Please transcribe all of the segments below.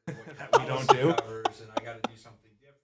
that we don't do. Covers, and I got to do something different.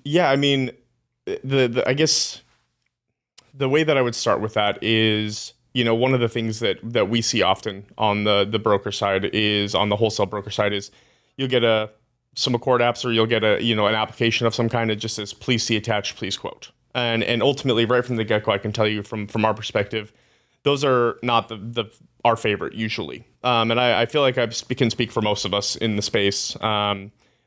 Yeah, I mean, the I guess the way that I would start with that is, one of the things that we see often on the broker side is on the wholesale broker side is you'll get some Accord apps, or you'll get an application of some kind that just says please see attached, please quote. And ultimately, right from the get-go, I can tell you from our perspective, those are not the our favorite usually. And I feel like can speak for most of us in the space.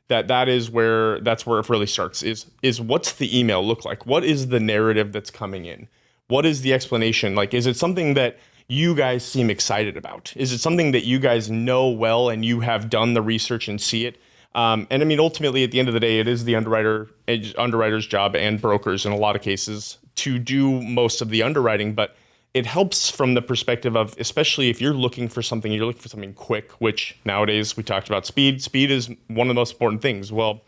That's where it really starts is what's the email look like? What is the narrative that's coming in? What is the explanation? Like, is it something that you guys seem excited about? Is it something that you guys know well and you have done the research and see it? And I mean, ultimately, at the end of the day, it is the underwriter's job and brokers in a lot of cases to do most of the underwriting, but it helps from the perspective of, especially if you're looking for something quick, which nowadays we talked about speed. Speed is one of the most important things. Well,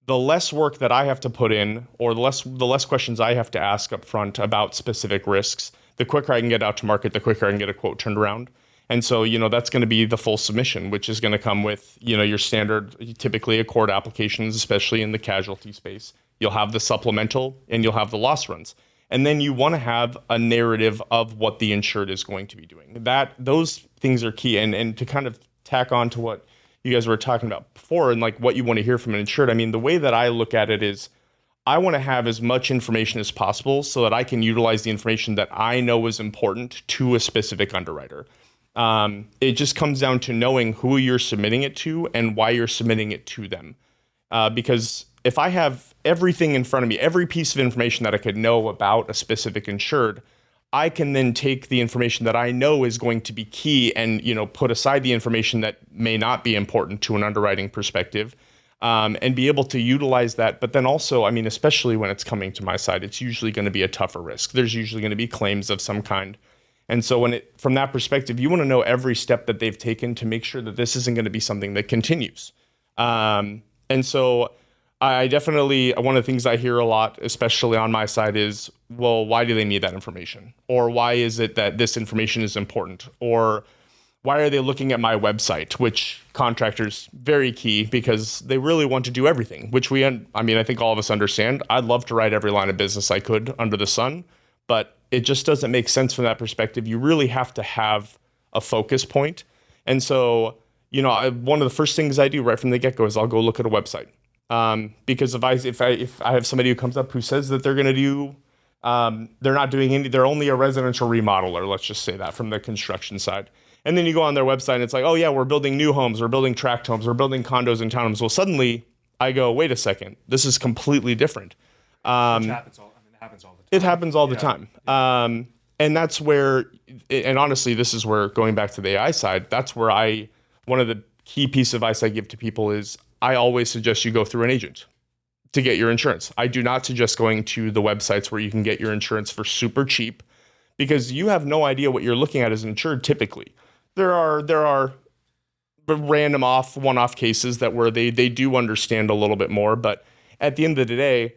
the less work that I have to put in, or the less questions I have to ask up front about specific risks, the quicker I can get out to market, the quicker I can get a quote turned around. And so, that's going to be the full submission, which is going to come with, your standard, typically Accord applications, especially in the casualty space. You'll have the supplemental and you'll have the loss runs. And then you want to have a narrative of what the insured is going to be doing. Those things are key. And to kind of tack on to what you guys were talking about before and like what you want to hear from an insured. I mean, the way that I look at it is I want to have as much information as possible so that I can utilize the information that I know is important to a specific underwriter. It just comes down to knowing who you're submitting it to and why you're submitting it to them. Because if I have everything in front of me, every piece of information that I could know about a specific insured, I can then take the information that I know is going to be key and, put aside the information that may not be important to an underwriting perspective, and be able to utilize that. But then also, I mean, especially when it's coming to my side, it's usually going to be a tougher risk. There's usually going to be claims of some kind. And so from that perspective, you want to know every step that they've taken to make sure that this isn't going to be something that continues. And so I definitely, one of the things I hear a lot, especially on my side, is, well, why do they need that information? Or why is it that this information is important? Or why are they looking at my website? Which contractors, very key, because they really want to do everything, which I think all of us understand. I'd love to write every line of business I could under the sun, but it just doesn't make sense from that perspective. You really have to have a focus point. And so, one of the first things I do right from the get-go is I'll go look at a website. Because if I have somebody who comes up who says that they're going to do, they're not doing they're only a residential remodeler, let's just say that from the construction side. And then you go on their website and it's like, oh yeah, we're building new homes, we're building tract homes, we're building condos and townhomes. Well, suddenly I go, wait a second, this is completely different. It happens all the time. It happens all the time. And that's where, and honestly, this is where, going back to the AI side, that's where one of the key piece of advice I give to people is I always suggest you go through an agent to get your insurance. I do not suggest going to the websites where you can get your insurance for super cheap, because you have no idea what you're looking at as insured typically. There are random one-off cases where they do understand a little bit more, but at the end of the day,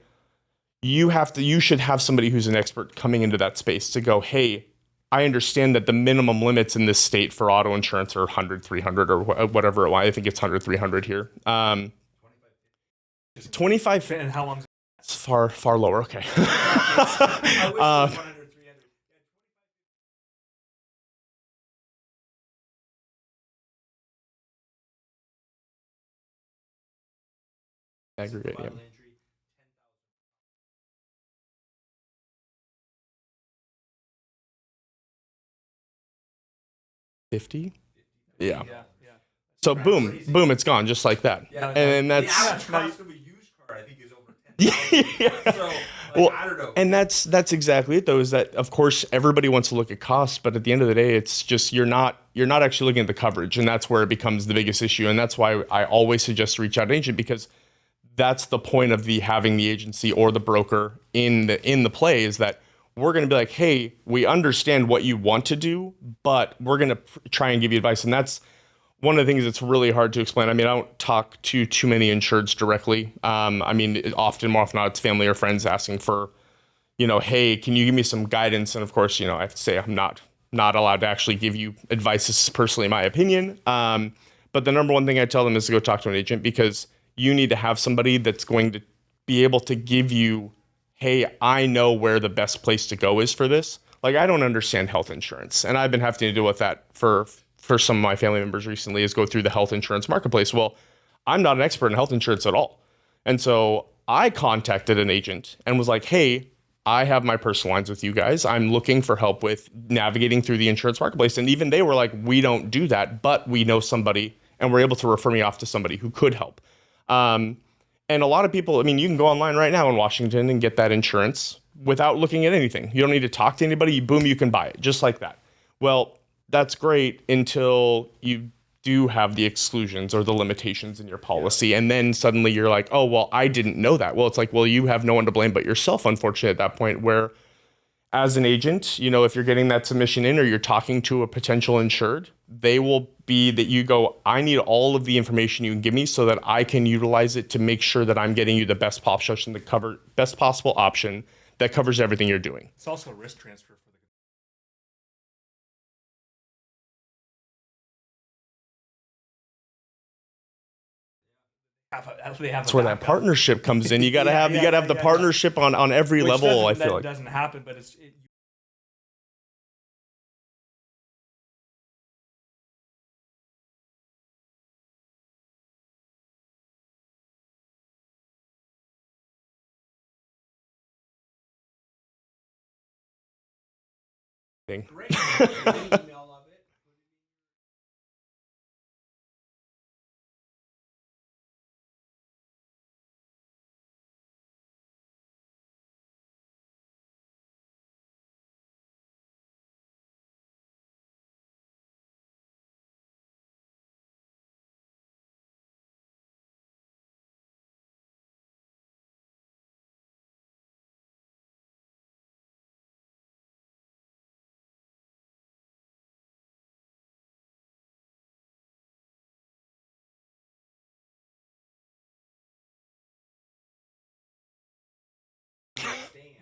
you should have somebody who's an expert coming into that space to go, hey, I understand that the minimum limits in this state for auto insurance are 100, 300, or whatever. I think it's 100, 300 here. 25. And how long? It's far lower. Okay. I wish it was 100, 300. Aggregate, yeah. Bodily injury, 50. 10,000. Yeah. Yeah. So Right, boom, crazy. boom, it's gone just like that. Yeah. And The that's average cost of a used car, I think, is over 10,000. yeah. So, Well, I don't know. and that's exactly it though, is that of course everybody wants to look at cost, but at the end of the day, it's just you're not actually looking at the coverage, and that's where it becomes the biggest issue. And that's why I always suggest to reach out to an agent, because that's the point of having the agency or the broker in the play, is that we're going to be like, hey, we understand what you want to do, but we're going to try and give you advice. And that's one of the things that's really hard to explain. I mean, I don't talk to too many insureds directly. I mean, more often not, it's family or friends asking for, hey, can you give me some guidance? And of course, I have to say I'm not allowed to actually give you advice. This is personally my opinion. But the number one thing I tell them is to go talk to an agent, because you need to have somebody that's going to be able to give you, hey, I know where the best place to go is for this. Like, I don't understand health insurance, and I've been having to deal with that for some of my family members recently, is go through the health insurance marketplace. Well, I'm not an expert in health insurance at all. And so I contacted an agent and was like, hey, I have my personal lines with you guys. I'm looking for help with navigating through the insurance marketplace. And even they were like, we don't do that, but we know somebody, and we're able to refer me off to somebody who could help. And a lot of people, I mean, you can go online right now in Washington and get that insurance without looking at anything. You don't need to talk to anybody. Boom, you can buy it just like that. Well, that's great until you do have the exclusions or the limitations in your policy. And then suddenly you're like, oh, well, I didn't know that. Well, it's like, well, you have no one to blame but yourself, unfortunately, at that point, where as an agent, if you're getting that submission in or you're talking to a potential insured, they will be that you go, I need all of the information you can give me so that I can utilize it to make sure that I'm getting you the best possible option that covers everything you're doing. It's also a risk transfer for the. That's where that partnership comes in. You gotta have the partnership on every level. I feel like doesn't happen, but it's. Great.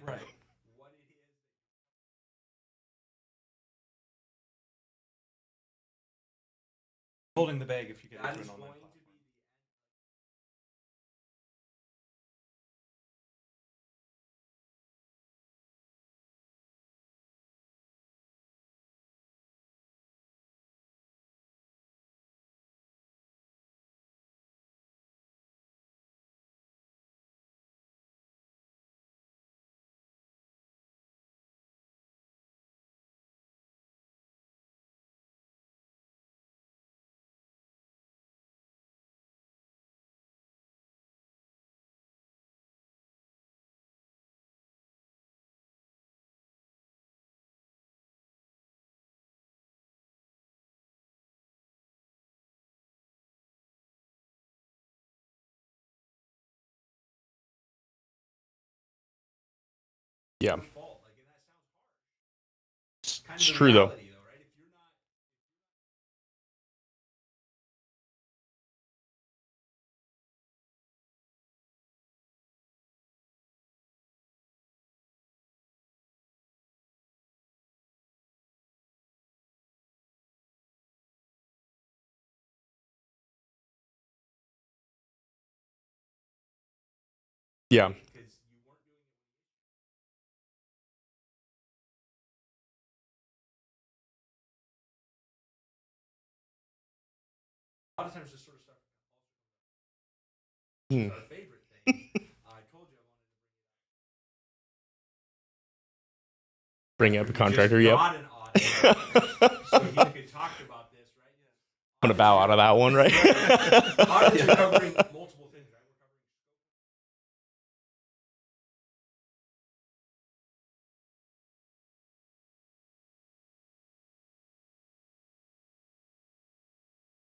right. what it is. Holding the bag if you get That into is an online going to platform. be the Yeah, fault. Like, and that sounds harsh. Kind it's of the true though. reality, though, right? If you're not, Yeah. because you weren't doing it when you a lot of times this sort of stuff Hmm. is our favorite thing. I told you I wanted to Bring up a we just contractor. Yep. got an audit, so he could talk about this, right? I'm gonna bow out of that one, right? Audits are covering multiple things, right? We're covering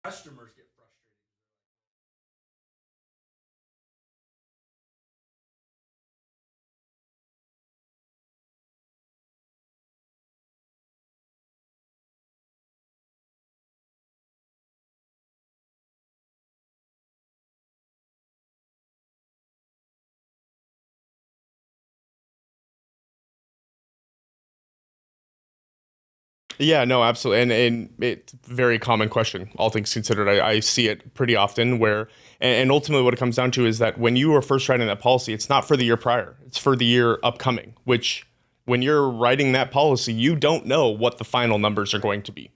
customers get frustrated. Yeah, no, absolutely, and it's a very common question. All things considered, I see it pretty often. Where and ultimately, what it comes down to is that when you are first writing that policy, it's not for the year prior; it's for the year upcoming. Which, when you're writing that policy, you don't know what the final numbers are going to be,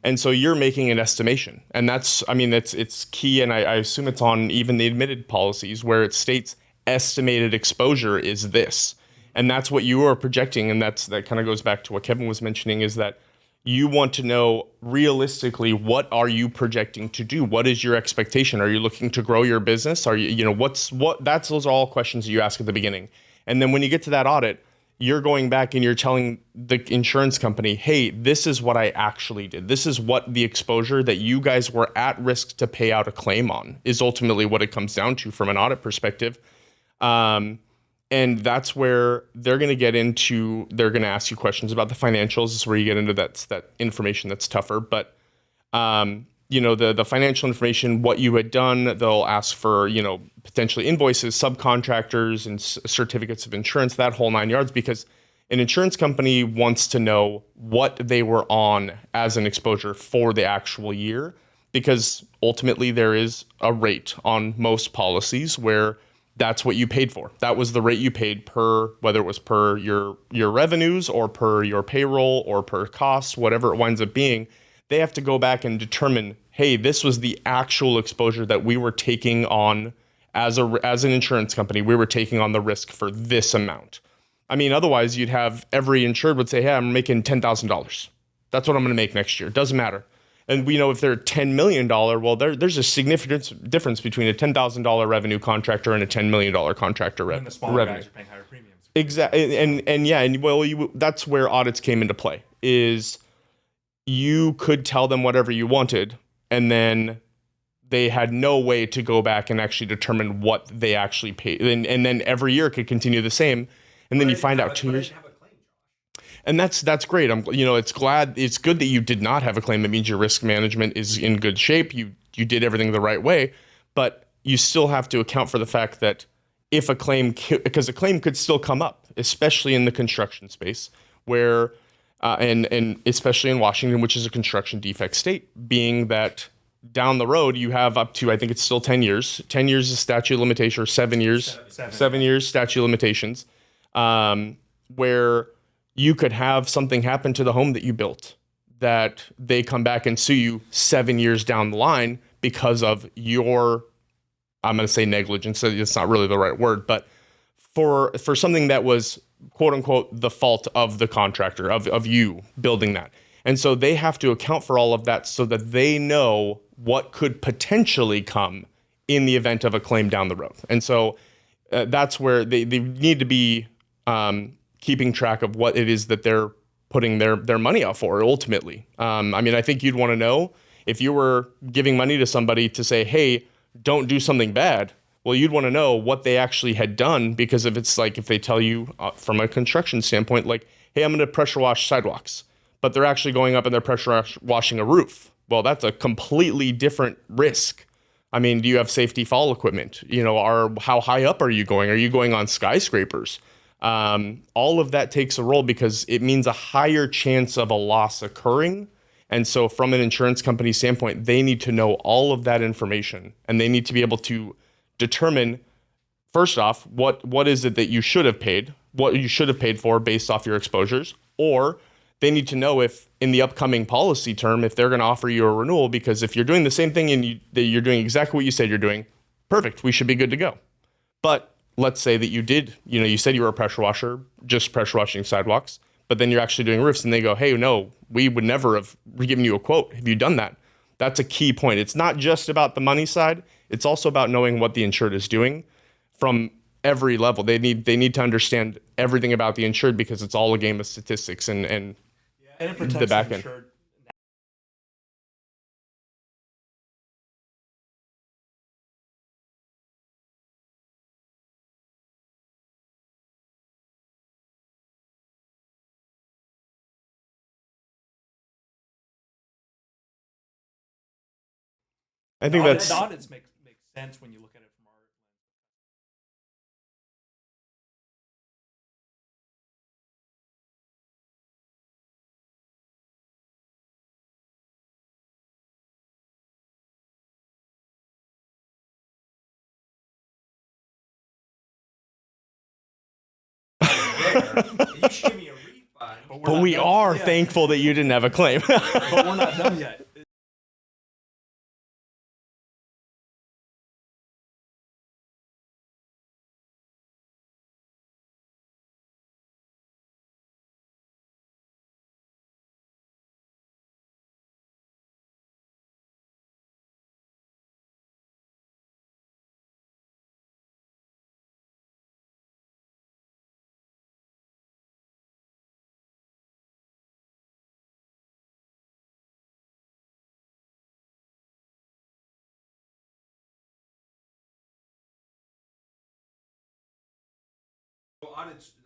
and so you're making an estimation. And that's, I mean, it's key, and I assume it's on even the admitted policies where it states estimated exposure is this, and that's what you are projecting, and that kind of goes back to what Kevin was mentioning, is that you want to know realistically, what are you projecting to do? What is your expectation? Are you looking to grow your business? Are you, those are all questions that you ask at the beginning. And then when you get to that audit, you're going back and you're telling the insurance company, hey, this is what I actually did. This is what the exposure that you guys were at risk to pay out a claim on is ultimately what it comes down to from an audit perspective. And that's where they're going to get into, they're going to ask you questions about the financials. This is where you get into that information that's tougher. But, the financial information, what you had done, they'll ask for, potentially invoices, subcontractors, and certificates of insurance, that whole nine yards, because an insurance company wants to know what they were on as an exposure for the actual year, because ultimately there is a rate on most policies where that's what you paid for. That was the rate you paid per, whether it was per your revenues or per your payroll or per costs, whatever it winds up being. They have to go back and determine, hey, this was the actual exposure that we were taking on as an insurance company. We were taking on the risk for this amount. I mean, otherwise you'd have every insured would say, hey, I'm making $10,000. That's what I'm going to make next year. Doesn't matter. And we know if they're $10 million, well, there's a significant difference between a $10,000 revenue contractor and a $10 million contractor And the smaller revenue. guys are paying higher premiums. Exactly. That's where audits came into play, is you could tell them whatever you wanted, and then they had no way to go back and actually determine what they actually paid. And then every year it could continue the same. And then you find out 2 years. And that's great. It's good that you did not have a claim. It means your risk management is in good shape. You did everything the right way, but you still have to account for the fact that if a claim, because a claim could still come up. especially in the construction space, where and especially in Washington, which is a construction defect state, being that down the road you have up to, I think it's still 10 years. 10 years is statute of limitation, or 7 years. 7 years statute of limitations, where you could have something happen to the home that you built, that they come back and sue you 7 years down the line because of your, I'm going to say negligence. So it's not really the right word, but for something that was quote unquote the fault of the contractor, of you building that. And so they have to account for all of that so that they know what could potentially come in the event of a claim down the road. And so that's where they need to be keeping track of what it is that they're putting their money out for ultimately. I mean, I think you'd want to know if you were giving money to somebody to say, hey, don't do something bad. Well, you'd want to know what they actually had done, because if it's like, if they tell you from a construction standpoint, like, hey, I'm going to pressure wash sidewalks, but they're actually going up and they're pressure washing a roof. Well, that's a completely different risk. I mean, do you have safety fall equipment? How high up are you going? Are you going on skyscrapers? All of that takes a role because it means a higher chance of a loss occurring. And so from an insurance company standpoint, they need to know all of that information, and they need to be able to determine, first off, what is it that you should have paid, what you should have paid for based off your exposures, or they need to know if in the upcoming policy term, if they're going to offer you a renewal, because if you're doing the same thing and you're doing exactly what you said you're doing, perfect, we should be good to go. But let's say that you said you were a pressure washer, just pressure washing sidewalks, but then you're actually doing roofs, and they go, hey, no, we would never have given you a quote. Have you done that? That's a key point. It's not just about the money side. It's also about knowing what the insured is doing from every level. They need to understand everything about the insured, because it's all a game of statistics and it protects the back end. insured. I think Audits, that's audits make sense when you look at it from our. There, you should give me a refund. but we are Yeah. thankful that you didn't have a claim. But we're not done yet. So audits make.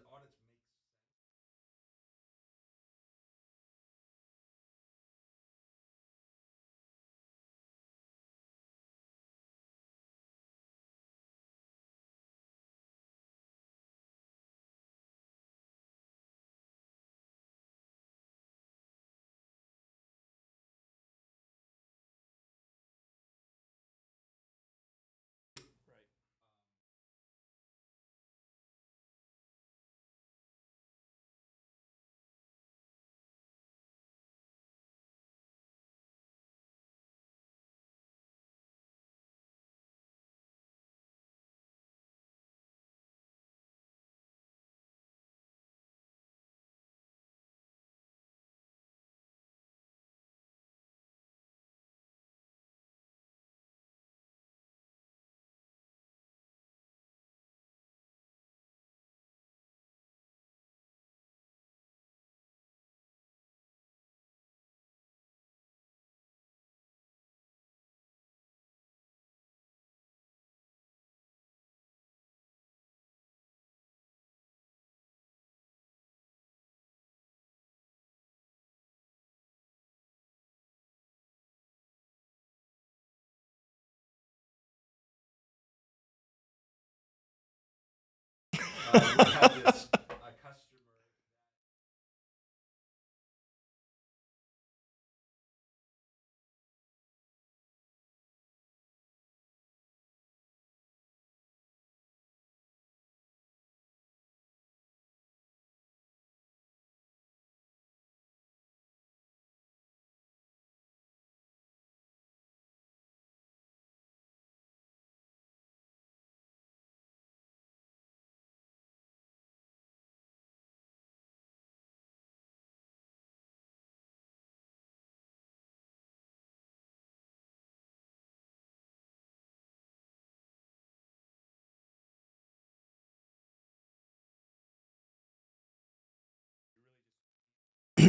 We had this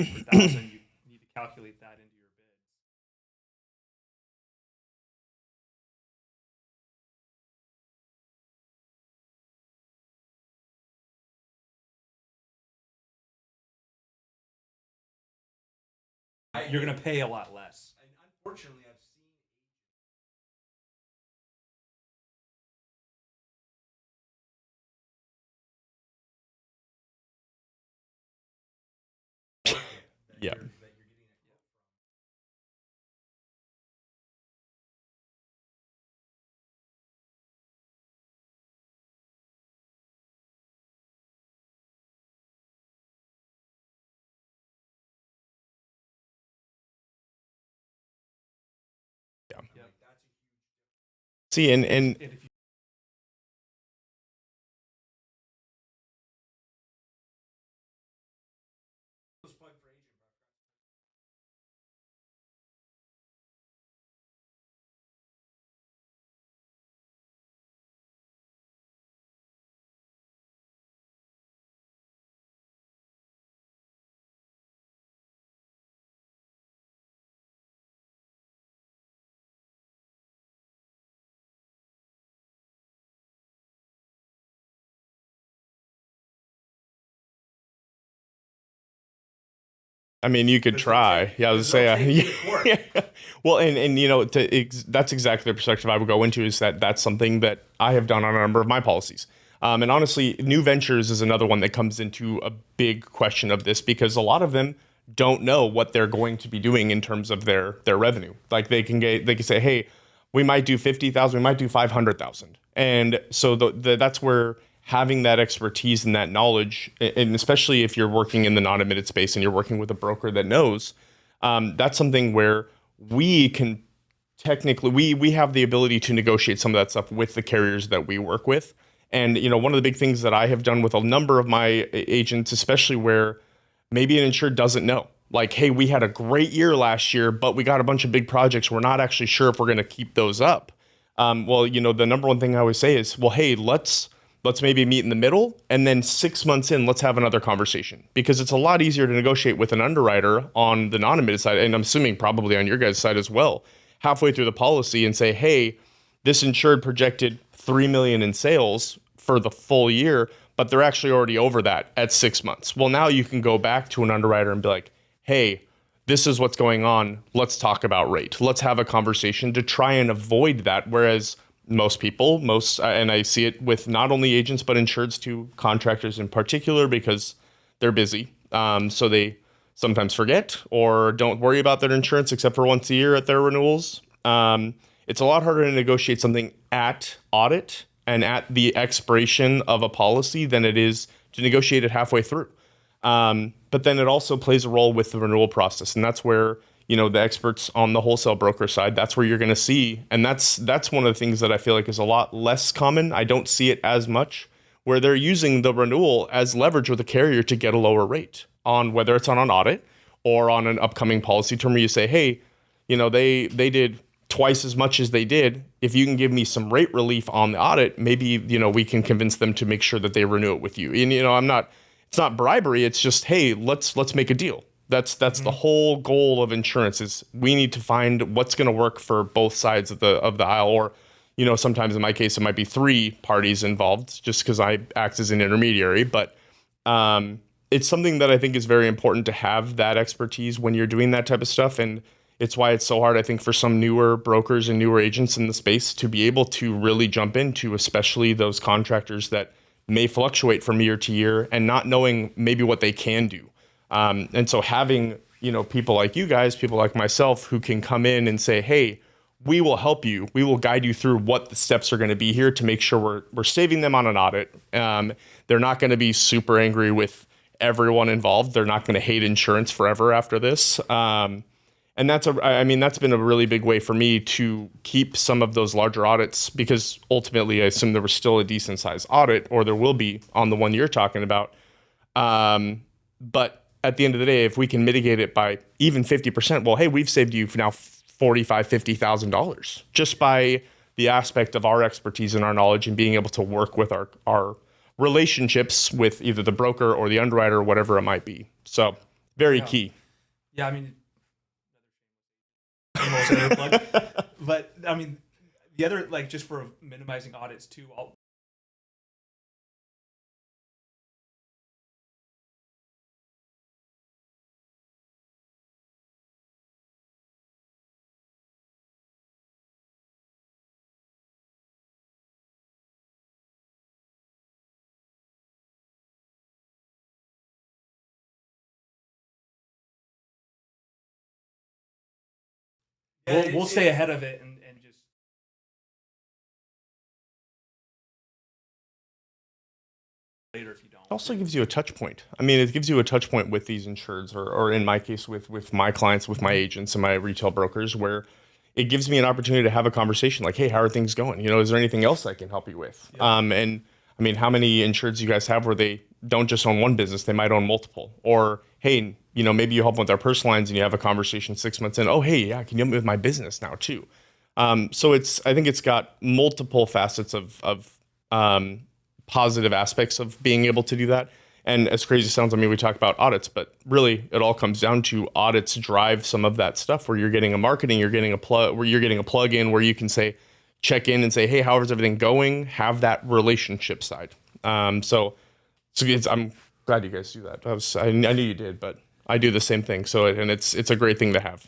$1,000, you need to calculate that into your bids. You're going to pay a lot less. And unfortunately, I've seen Yeah. that you're getting a quote from. Yeah. Like, that's a huge difference. See, and And if you Plug for agent, bro. I mean, you could There's try. Yeah, I was say, no shame in court. yeah. Well, and you know, that's exactly the perspective I would go into. Is that that's something that I have done on a number of my policies. And honestly, new ventures is another one that comes into a big question of this because a lot of them don't know what they're going to be doing in terms of their revenue. Like they can say, hey, we might do 50,000, we might do 500,000, and so that's where having that expertise and that knowledge, and especially if you're working in the non-admitted space and you're working with a broker that knows, that's something where we can technically we have the ability to negotiate some of that stuff with the carriers that we work with. And you know, one of the big things that I have done with a number of my agents, especially where maybe an insured doesn't know, like, hey, we had a great year last year, but we got a bunch of big projects, we're not actually sure if we're going to keep those up. Well, you know, the number one thing I always say is, well, hey, let's maybe meet in the middle, and then 6 months in, let's have another conversation, because it's a lot easier to negotiate with an underwriter on the non-admitted side, and I'm assuming probably on your guys' side as well, halfway through the policy and say, hey, this insured projected 3 million in sales for the full year, but they're actually already over that at 6 months. Well, now you can go back to an underwriter and be like, hey, this is what's going on. Let's talk about rate. Let's have a conversation to try and avoid that. Whereas most people, and I see it with not only agents, but insureds too, contractors in particular, because they're busy. So they sometimes forget or don't worry about their insurance except for once a year at their renewals. It's a lot harder to negotiate something at audit and at the expiration of a policy than it is to negotiate it halfway through. But then it also plays a role with the renewal process, and that's where, you know, the experts on the wholesale broker side, that's where you're going to see, and that's one of the things that I feel like is a lot less common. I don't see it as much, where they're using the renewal as leverage with a carrier to get a lower rate on whether it's on an audit or on an upcoming policy term, where you say, hey, you know, they did twice as much as they did. If you can give me some rate relief on the audit, maybe, you know, we can convince them to make sure that they renew it with you. And, you know, it's not bribery. It's just, hey, let's make a deal. That's the whole goal of insurance, is we need to find what's going to work for both sides of the aisle. Or, you know, sometimes in my case, it might be three parties involved just because I act as an intermediary. But it's something that I think is very important to have that expertise when you're doing that type of stuff. And it's why it's so hard, I think, for some newer brokers and newer agents in the space to be able to really jump into, especially those contractors that may fluctuate from year to year and not knowing maybe what they can do. And so having, you know, people like you guys, people like myself, who can come in and say, hey, we will help you. We will guide you through what the steps are going to be here to make sure we're saving them on an audit. They're not going to be super angry with everyone involved. They're not going to hate insurance forever after this. And that's been a really big way for me to keep some of those larger audits, because ultimately I assume there was still a decent sized audit, or there will be on the one you're talking about. But at the end of the day, if we can mitigate it by even 50%, well, hey, we've saved you for now $45,000-$50,000 just by the aspect of our expertise and our knowledge and being able to work with our relationships with either the broker or the underwriter or whatever it might be. So Very Yeah. key. Yeah, I mean, almost another plug. But I mean, the other, like, just for minimizing audits too. We'll stay ahead of it and just later if you don't. It also gives you a touch point. I mean, it gives you a touch point with these insureds, or in my case, with my clients, with my agents and my retail brokers, where it gives me an opportunity to have a conversation like, hey, how are things going? You know, is there anything else I can help you with? And I mean, how many insureds do you guys have where they don't just own one business, they might own multiple? Or, hey, you know, maybe you help them with their personal lines and you have a conversation 6 months in, oh, hey, yeah, can you help me with my business now too? So I think it's got multiple facets of positive aspects of being able to do that. And as crazy as it sounds, I mean, we talk about audits, but really it all comes down to audits drive some of that stuff where you're getting a marketing, you're getting a plug, where you're getting a plug in where you can say, check in and say, hey, how is everything going? Have that relationship side. I'm glad you guys do that. I knew you did, but I do the same thing. So, and it's a great thing to have.